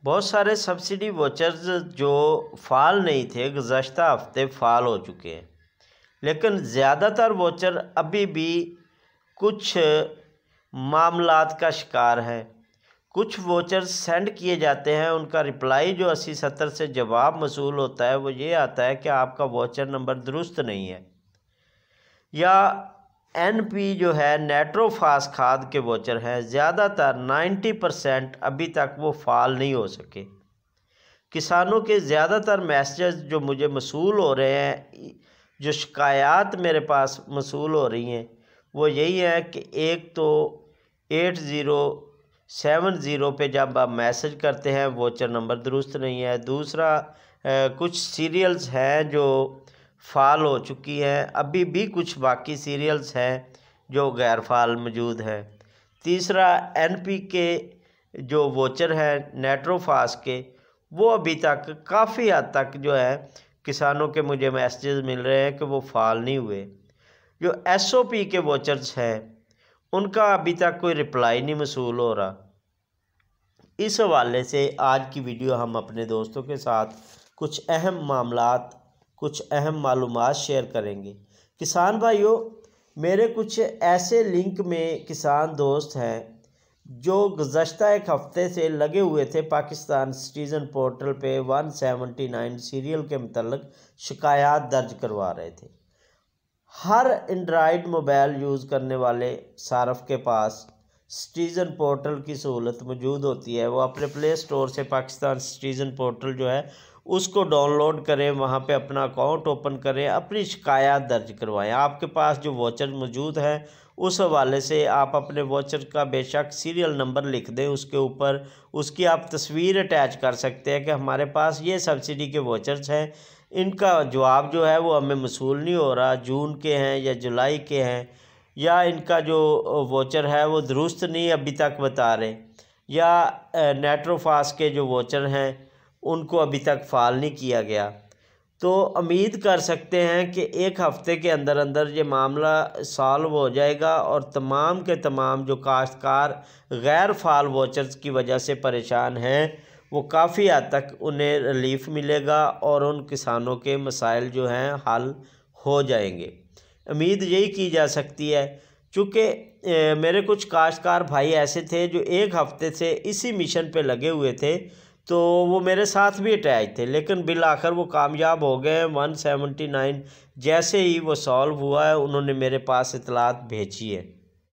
बहुत सारे subsidy vouchers जो फ़ाल नहीं थे गुज़श्ता हफ्ते फ़ाल हो चुके हैं, लेकिन ज़्यादातर वाउचर अभी भी कुछ मामलात का शिकार है। कुछ वाउचर सेंड किए जाते हैं, उनका रिप्लाई जो 80-70 से जवाब मसूल होता है वो ये आता है कि आपका वाउचर नंबर दुरुस्त नहीं है, या NP जो है नाइट्रोफास खाद के वाउचर हैं, ज़्यादातर 90% अभी तक वो फ़ाल नहीं हो सके। किसानों के ज़्यादातर मैसेज जो मुझे मसूल हो रहे हैं, जो शिकायत मेरे पास मसूल हो रही हैं, वो यही है कि एक तो 8070 पे जब आप मैसेज करते हैं वाउचर नंबर दुरुस्त नहीं है। दूसरा कुछ सीरियल्स हैं जो फ़ाल हो चुकी हैं, अभी भी कुछ बाकी सीरियल्स हैं जो गैर फ़ाल मौजूद हैं। तीसरा NP के जो वाउचर हैं नाइट्रोफास के, वो अभी तक काफ़ी हद तक जो है किसानों के मुझे मैसेजेस मिल रहे हैं कि वो फ़ाल नहीं हुए। जो SOP के वाउचर्स हैं उनका अभी तक कोई रिप्लाई नहीं मसूल हो रहा। इस हवाले से आज की वीडियो हम अपने दोस्तों के साथ कुछ अहम मामलात, कुछ अहम मालूमात शेयर करेंगे। किसान भाइयों, मेरे कुछ ऐसे लिंक में किसान दोस्त हैं जो गुज़श्ता एक हफ़्ते से लगे हुए थे पाकिस्तान सिटीज़न पोर्टल पे 179 सीरियल के मतलब शिकायत दर्ज करवा रहे थे। हर एंड्राइड मोबाइल यूज़ करने वाले सारफ के पास सिटीज़न पोर्टल की सहूलत मौजूद होती है। वो अपने प्ले स्टोर से पाकिस्तान सिटीज़न पोर्टल जो है उसको डाउनलोड करें, वहाँ पे अपना अकाउंट ओपन करें, अपनी शिकायत दर्ज करवाएं। आपके पास जो वाउचर मौजूद है उस हवाले से आप अपने वाउचर का बेशक सीरियल नंबर लिख दें, उसके ऊपर उसकी आप तस्वीर अटैच कर सकते हैं कि हमारे पास ये सब्सिडी के वाउचर्स हैं, इनका जवाब जो है वो हमें मसूल नहीं हो रहा, जून के हैं या जुलाई के हैं, या इनका जो वाउचर है वो दुरुस्त नहीं अभी तक बता रहे, या नाइट्रोफास के जो वाउचर हैं उनको अभी तक फ़ाल नहीं किया गया। तो उम्मीद कर सकते हैं कि एक हफ़्ते के अंदर अंदर ये मामला सॉल्व हो जाएगा और तमाम के तमाम जो काश्तकार गैर फ़ाल वाउचर्स की वजह से परेशान हैं वो काफ़ी हद तक उन्हें रिलीफ़ मिलेगा और उन किसानों के मसाइल जो हैं हल हो जाएंगे। उम्मीद यही की जा सकती है, चूँकि मेरे कुछ काश्तकार भाई ऐसे थे जो एक हफ़्ते से इसी मिशन पे लगे हुए थे, तो वो मेरे साथ भी अटैच थे, लेकिन बिल आखिर वो कामयाब हो गए। 179 जैसे ही वो सॉल्व हुआ है उन्होंने मेरे पास इतलात भेजी है।